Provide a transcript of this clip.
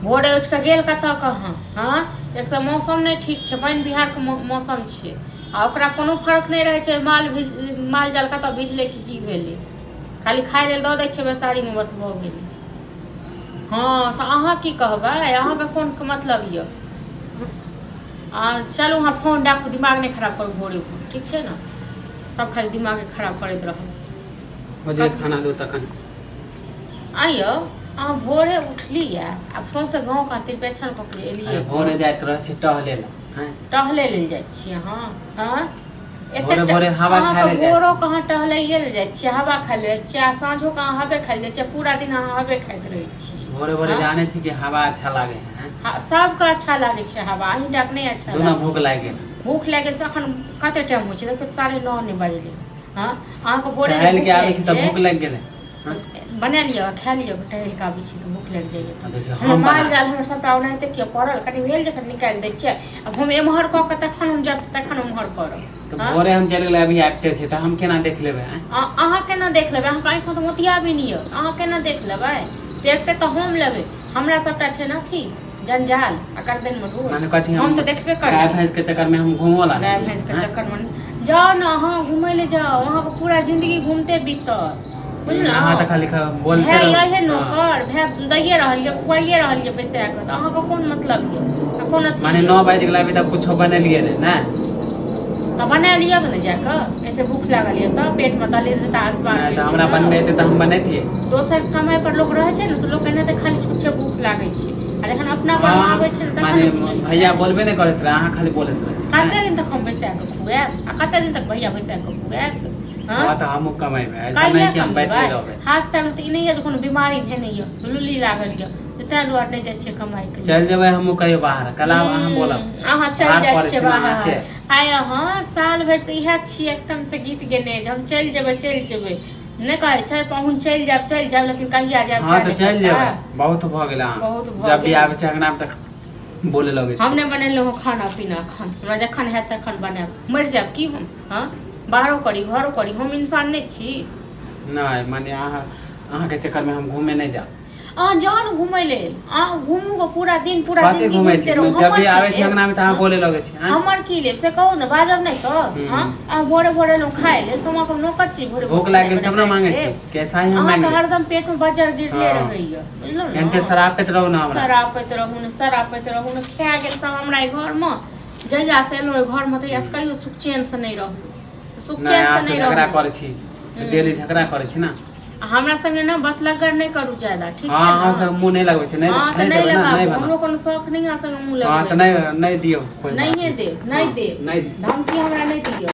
भोरे उठ के गेल कतऽ कहाँ। हाँ एक तो मौसम नहीं ठीक छै, पानि बिहार के मौसम छै आ ओकरा कोनो फर्क नहीं रहे छै माल जाल कतऽ भिजले की भेलै, खाली खाय लेल दऽ दै छै बेसारी में बस भऽ गेलै। हाँ तो अहाँ की कहबै, अहाँके कोन मतलब यऽ। चलू अहाँ फोन डाकू, दिमाग नहीं खराब करू भोरे ठीक छै ने, सब खाली दिमाग खराब करैत रहब। खाना दो तखन आइयो अहाँ भोरे उठली आब सौंसे गाँव खातिर पेछन कऽ के एलियै। भोरे जाइत रहै छी टहले ला, टहले लेल जाइ छियै। हाँ हाँ भोरे भोरे हवा खाय ले जाइ भोरो कहाँ टहलैये ले जाइ छियै, हवा खाय ले जाइ छियै, साँझो कहाँ हवे खाय ले जाइ छियै, पूरा दिन अहाँ हवे खाइत रहै छी। भोरे भोरे जाने छी कि हवा अच्छा लागे है। हाँ सबके अच्छा लागे छै हवा, अहीं डाक नहीं अच्छा लागे। भूख लागि गेल, भूख लागि गेल से अखन कते टाइम होइ छै, देखियौ 9:30 नहीं बजलै। हाँ अहाँके भोरे टहल के आबै छी तऽ भूख लागि गेलै, बना लिअ खा लिअ, टहल के आबै छी तऽ भूख लागि जाइए। तऽ माल जाल हमर सबटा ओनाहिते किया पड़ल, कनि भेल जखन निकालि दै छियै, अब हम एम्हर कऽ के तखन हम जायब तखन उम्हर करब। तऽ भोरे हम चलि गेलै अभी आबिते छै तऽ हम केना देख लेबै। अहाँ केना देख लेबै, अहाँके आँखि तऽ मोतिया भी नहीं यऽ, अहाँ केना देख लेबै, देखते तऽ हम लेबै, हमरा सबटा छै ने अथी जंजाल आ गर्दन में ढोल, हम तो देखबे करब। गाय भैंस के चक्कर में हम घूमो ला, गाय भैंस के चक्कर में जाओ ना, अहाँ घूमय ले जाओ, वहाँ पर पूरा जिंदगी घूमते बीतत बुझलहुँ। अहाँ तऽ खाली बोलते भाय यही नौकर भाय दैये रहलियै, खुआइए रहलियै पैसा के, तऽ अहाँके कोन मतलब यऽ, कोन माने 9 बजे गेला अभी तक कुछो बनेलियै ने, तऽ बना लिअ ने जाके, एते भूख लागल यऽ तऽ पेट में तले रहता आसपास। तऽ हमरा बनबे एतै तऽ हम बनैतियै। दोसर कमाई पर लोग रहै छै ने तऽ लोग एनाहिते खाली छुच्छे भूख लागै छै, आ जखन अपना पर आबै छै तखन भैया बोलबे नहीं करैत रहे, अहाँ खाली बोलैत रहे। कते दिन तक हम बैसा के खुआएब, आ कते दिन तक भैया बैसा के खुआएब। हां तो हमहु कमाइबे, ऐसा नहीं कि हम बैठले रहबै। हाथ पैर में तऽ ई नहीं है कोनो बीमारी भेने यऽ, लुल्ली लागल यऽ, तै दुआरे नहीं जाइ छियै कमाई के। चल जेबै हमहु कहियो बाहर, कल अहाँ बोलब अहाँ चल जाइ छियै बाहर। आय अहाँ साल भर से इहे छियै एकदम से गीत गेने जे हम चल जेबै नहीं कहै छै पाहुन चल जाब, लेकिन कहिया जाब। हां तो चल जेबै, बहुत भ गेल अहाँ जब भी आबै छै अंगना में तक बोले लगे छै। हम नहीं बनेलहुँ खाना पीना, एखन हमरा जखन हैत तखन बनायब, मर जायब की हम। हाँ बाहरो करी घरो करी, हम इंसान नहीं छी। नहीं माने अहाँ के चक्कर में हम घूमे नहीं जाब। जाओ न घूमे लेल, घूमू गो पूरा दिन घूमे छी, जब भी आवे छी अंगना में त अहाँ बोले लगे छी। हमर की लेब से कहू न, बाजब नहीं तो। हां भोरे भोरे लोग खाए ले, समा पर नौकर छी, भोरे भूख लाग गेल तब न मांगे छी, कैसा ही हम मांगे। हरदम पेट में बजर गिरले रहैया, बुझलौ न। एनते शराबत रहू न, हमरा शराबत रहू न, खा गेल सब हमरा घर में, जहिया से एलो घर में तहिया से कहियो सुख चैन से नहीं रहू, सुख चैन से नहीं रहू। झगड़ा करे छी, डेली झगड़ा करे छी ना, हमरा संगे ना बतलगर नहीं करू ज्यादा, ठीक छै। हां सब मुंह नहीं लगबै छै, नहीं लगाबू, हमरो कोनो शौक नहीं आ संगे मुंह लगबै। हां त नहीं दियो, नहीं देब धमकी हमरा नहीं दियो।